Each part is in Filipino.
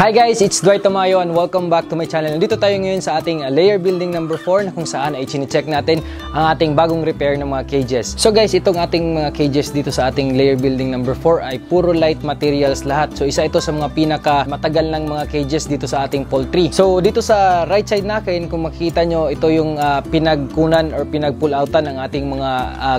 Hi guys, it's Dwight Tamayo and welcome back to my channel. Nandito tayo ngayon sa ating layer building number 4 na kung saan ay chine-check natin ang ating bagong repair ng mga cages. So guys, itong ating mga cages dito sa ating layer building number 4 ay puro light materials lahat. So isa ito sa mga pinaka matagal ng mga cages dito sa ating poultry. So dito sa right side natin, kung makikita nyo, ito yung pinagkunan or pinag-pull outan ng ating mga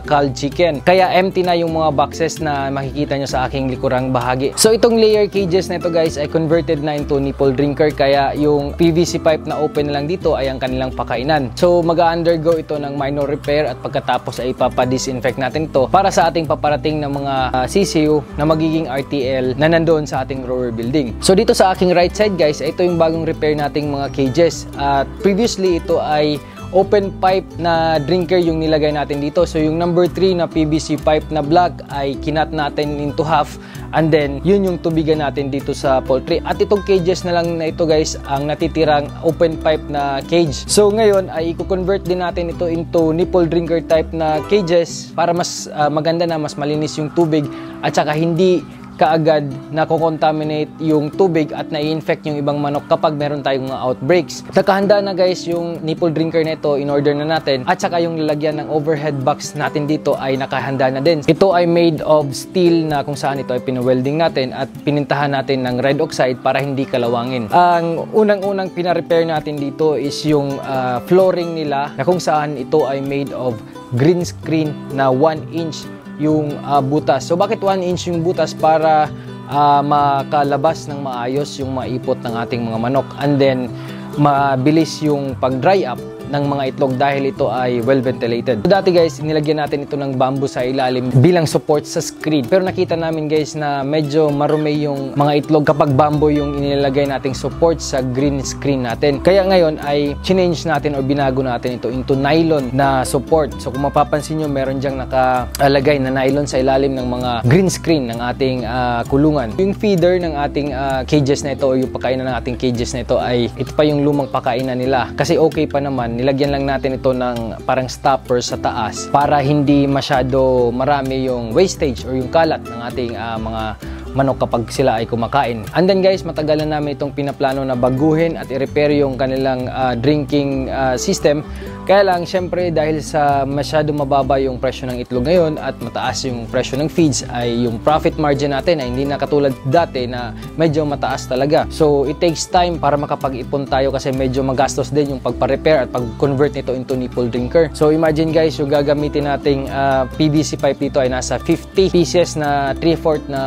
culled chicken. Kaya empty na yung mga boxes na makikita nyo sa aking likurang bahagi. So itong layer cages na ito guys ay converted na into nipple drinker, kaya yung PVC pipe na open na lang dito ay ang kanilang pakainan. So mag-undergo ito ng minor repair at pagkatapos ay ipapa-disinfect natin ito para sa ating paparating na mga CCU na magiging RTL na nandoon sa ating grower building. So dito sa aking right side guys, ito yung bagong repair nating mga cages. Previously ito ay open pipe na drinker yung nilagay natin dito. So yung number 3 na PVC pipe na black ay kinat natin into half, and then yun yung tubigan natin dito sa poultry. At itong cages na lang na ito guys ang natitirang open pipe na cage. So ngayon ay i-convert din natin ito into nipple drinker type na cages para mas maganda na, mas malinis yung tubig at saka hindi kaagad nako-contaminate yung tubig at nai-infect yung ibang manok kapag meron tayong mga outbreaks. Nakahanda na guys yung nipple drinker nito, in order na natin, at saka yung lalagyan ng overhead box natin dito ay nakahanda na din. Ito ay made of steel na kung saan ito ay pina-welding natin at pinintahan natin ng red oxide para hindi kalawangin. Ang unang-unang pina-repair natin dito is yung flooring nila na kung saan ito ay made of green screen na 1 inch yung butas. So bakit 1 inch yung butas? Para makalabas ng maayos yung maipot ng ating mga manok, and then mabilis yung pag-dry up ng mga itlog dahil ito ay well ventilated. So dati guys, nilagyan natin ito ng bamboo sa ilalim bilang support sa screen. Pero nakita namin guys na medyo marumi yung mga itlog kapag bamboo yung inilagay nating support sa green screen natin. Kaya ngayon ay change natin o binago natin ito into nylon na support. So kung mapapansin nyo, meron dyang nakalagay na nylon sa ilalim ng mga green screen ng ating kulungan. Yung feeder ng ating cages na ito o yung pakainan ng ating cages na ito ay ito pa yung lumang pakainan nila. Kasi okay pa naman, nilagyan lang natin ito ng parang stopper sa taas para hindi masyado marami yung wastage or yung kalat ng ating mga manok kapag sila ay kumakain. And then guys, matagal na namin itong pinaplano na baguhin at i-repair yung kanilang drinking system. Kaya lang, syempre dahil sa masyado mababa yung presyo ng itlog ngayon at mataas yung presyo ng feeds, ay yung profit margin natin ay hindi na katulad dati na medyo mataas talaga. So it takes time para makapag-ipon tayo kasi medyo magastos din yung pagpa-repair at pag-convert nito into nipple drinker. So imagine guys, yung gagamitin nating PVC pipe dito ay nasa 50 pieces na 3/4 na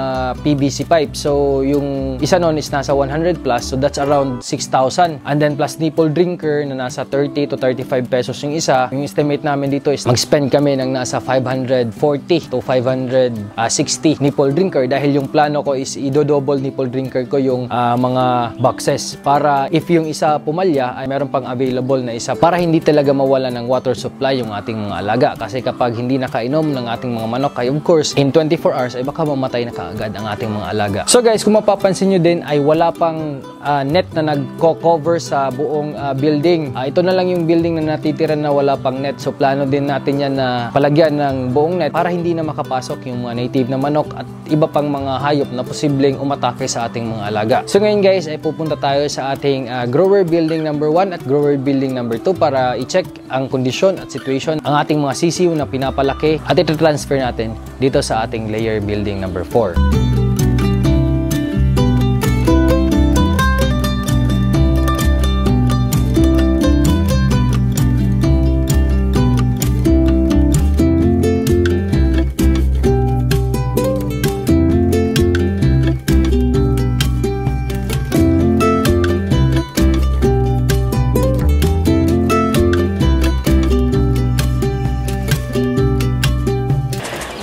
PVC pipe. So yung isa nun is nasa 100 plus, so that's around 6,000. And then plus nipple drinker na nasa 30 to 35 pesos yung isa. Yung estimate namin dito is mag-spend kami ng nasa 540 to 560 nipple drinker dahil yung plano ko is i-double nipple drinker ko yung mga boxes para if yung isa pumalya ay meron pang available na isa para hindi talaga mawala ng water supply yung ating mga alaga. Kasi kapag hindi nakainom ng ating mga manok ay of course in 24 hours ay baka mamatay na kaagad ang ating mga alaga. So guys, kung mapapansin nyo din ay wala pang net na nagko-cover sa buong building. Ito na lang yung building na natitira na wala pang net. So plano din natin yan na palagyan ng buong net para hindi na makapasok yung mga native na manok at iba pang mga hayop na posibleng umatake sa ating mga alaga. So ngayon guys ay pupunta tayo sa ating grower building number 1 at grower building number 2 para i-check ang kondisyon at situation ang ating mga sisiw na pinapalaki at ito-transfer natin dito sa ating layer building number 4.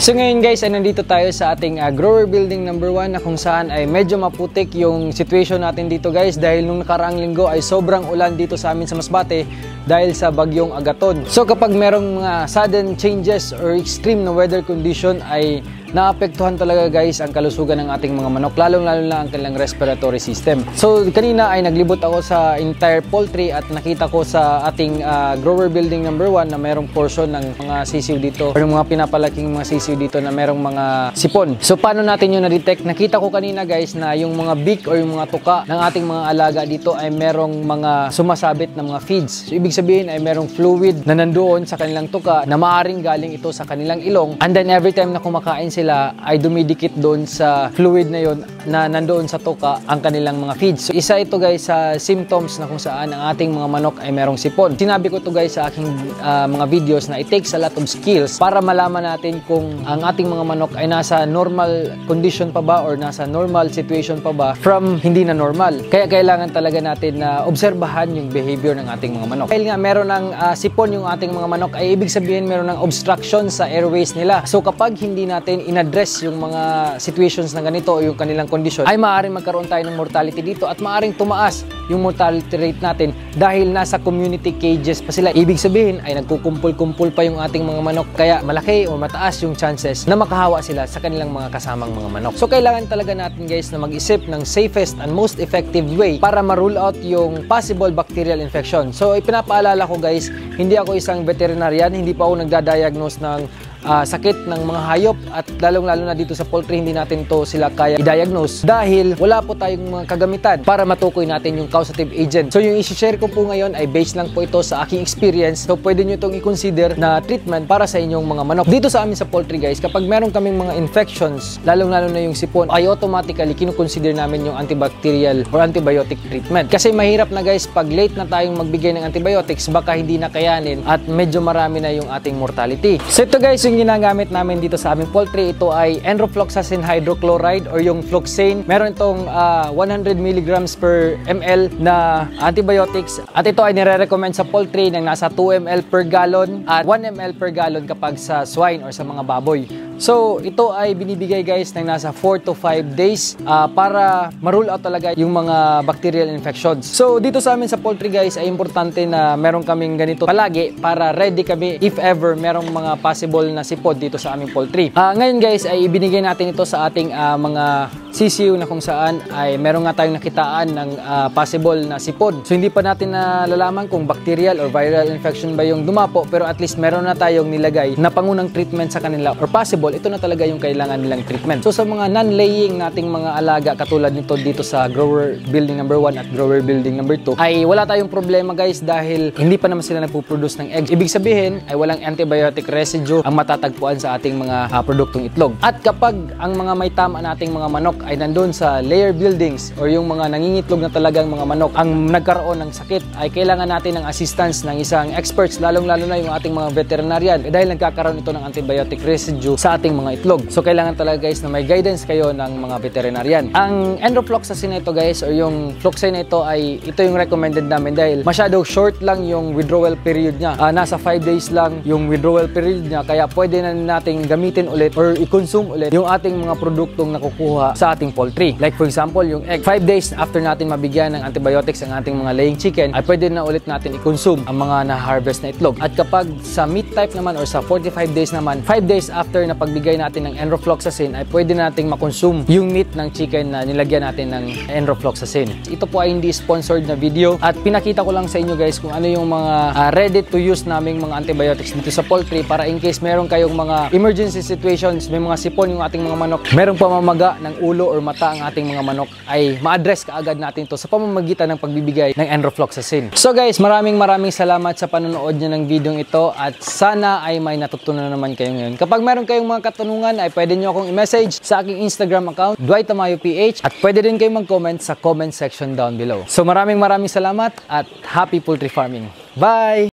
So ngayon guys ay nandito tayo sa ating grower building number 1 na kung saan ay medyo maputik yung situation natin dito guys dahil nung nakaraang linggo ay sobrang ulan dito sa amin sa Masbate. dahil sa bagyong Agaton. So kapag merong mga sudden changes or extreme na weather condition ay naapektuhan talaga guys ang kalusugan ng ating mga manok, lalong-lalo na ang kanilang respiratory system. So kanina ay naglibot ako sa entire poultry at nakita ko sa ating grower building number 1 na merong portion ng mga sisiw dito or mga pinapalaking mga sisiw dito na merong mga sipon. So paano natin yun na-detect? Nakita ko kanina guys na yung mga beak or yung mga tuka ng ating mga alaga dito ay merong mga sumasabit na mga feeds. So ibig sabihin ay merong fluid na nandoon sa kanilang tuka na maaring galing ito sa kanilang ilong, and then every time na kumakain sila ay dumidikit doon sa fluid na yon na nandoon sa tuka ang kanilang mga feeds. So isa ito guys sa symptoms na kung saan ang ating mga manok ay merong sipon. Sinabi ko to guys sa aking mga videos na it takes a lot of skills para malaman natin kung ang ating mga manok ay nasa normal condition pa ba or nasa normal situation pa ba from hindi na normal. Kaya kailangan talaga natin na obserbahan yung behavior ng ating mga manok. Dahil nga meron ng sipon yung ating mga manok ay ibig sabihin meron ng obstruction sa airways nila. So kapag hindi natin in-address yung mga situations na ganito o yung kanilang condition, ay maaaring magkaroon tayo ng mortality dito at maaaring tumaas yung mortality rate natin dahil nasa community cages pa sila. Ibig sabihin ay nagkukumpul-kumpul pa yung ating mga manok, kaya malaki o mataas yung chances na makahawa sila sa kanilang mga kasamang mga manok. So kailangan talaga natin guys na mag-isip ng safest and most effective way para ma-rule out yung possible bacterial infection. So ipinapaalala ko guys, hindi ako isang veterinarian, hindi pa ako nagda-diagnose ng sakit ng mga hayop at lalong-lalo na dito sa poultry hindi natin to sila kaya i-diagnose dahil wala po tayong mga kagamitan para matukoy natin yung causative agent. So yung i-share ko po ngayon ay based lang po ito sa aking experience. So pwede nyo itong i-consider na treatment para sa inyong mga manok. Dito sa amin sa poultry guys, kapag meron kaming mga infections, lalong-lalo na yung sipon, ay automatically kinukonsider namin yung antibacterial or antibiotic treatment. Kasi mahirap na guys, pag late na tayong magbigay ng antibiotics, baka hindi na kayanin at medyo marami na yung ating mortality. So ito guys, yung ginagamit namin dito sa aming poultry, ito ay enrofloxacin hydrochloride or yung floxane. Meron itong 100 mg per ml na antibiotics at ito ay nire-recommend sa poultry ng nasa 2 ml per gallon at 1 ml per gallon kapag sa swine or sa mga baboy. So ito ay binibigay guys ng nasa 4 to 5 days para ma-rule out talaga yung mga bacterial infections. So dito sa amin sa poultry guys ay importante na meron kaming ganito palagi para ready kami if ever merong mga possible na sipon dito sa aming poultry. Ngayon guys ay ibinigay natin ito sa ating mga sisiw na kung saan ay meron nga tayong nakitaan ng possible na sipon. So hindi pa natin nalalaman kung bacterial or viral infection ba yung dumapo, pero at least meron na tayong nilagay na pangunang treatment sa kanila or possible ito na talaga yung kailangan nilang treatment. So sa mga non-laying nating mga alaga katulad nito dito sa grower building number 1 at grower building number 2 ay wala tayong problema guys dahil hindi pa naman sila nagpo-produce ng eggs. Ibig sabihin ay walang antibiotic residue ang matatagpuan sa ating mga produktong itlog. At kapag ang mga may tama nating mga manok ay nandun sa layer buildings or yung mga nangingitlog na talagang mga manok ang nagkaroon ng sakit, ay kailangan natin ng assistance ng isang experts, lalong-lalo na yung ating mga veterinarian dahil nagkakaroon ito ng antibiotic residue sa ating mga itlog. So kailangan talaga guys na may guidance kayo ng mga veterinarian. Ang enrofloxacin na ito guys or yung floxane na ito ay ito yung recommended namin dahil masyado short lang yung withdrawal period niya. Nasa 5 days lang yung withdrawal period niya, kaya pwede na nating gamitin ulit or i-consume ulit yung ating mga produktong nakukuha sa ating poultry. Like for example, yung egg. 5 days after natin mabigyan ng antibiotics ang ating mga laying chicken, ay pwede na ulit natin i-consume ang mga na-harvest na itlog. At kapag sa meat type naman or sa 45 days naman, 5 days after na pagbigay natin ng enrofloxacin, ay pwede nating makonsume yung meat ng chicken na nilagyan natin ng enrofloxacin. Ito po ay hindi sponsored na video at pinakita ko lang sa inyo guys kung ano yung mga ready to use naming mga antibiotics dito sa poultry para in case meron kayong mga emergency situations, may mga sipon yung ating mga manok, merong pamamaga ng ulo or mata ang ating mga manok, ay ma-address kaagad natin to sa pamamagitan ng pagbibigay ng enrofloxacin. So guys, maraming salamat sa panonood nyo ng video ito at sana ay may natutunan naman kayo ngayon. Kapag meron kayong mga katanungan ay pwede nyo akong i-message sa aking Instagram account, Dwight Tamayo PH, at pwede din kayong mag-comment sa comment section down below. So maraming salamat at happy poultry farming. Bye!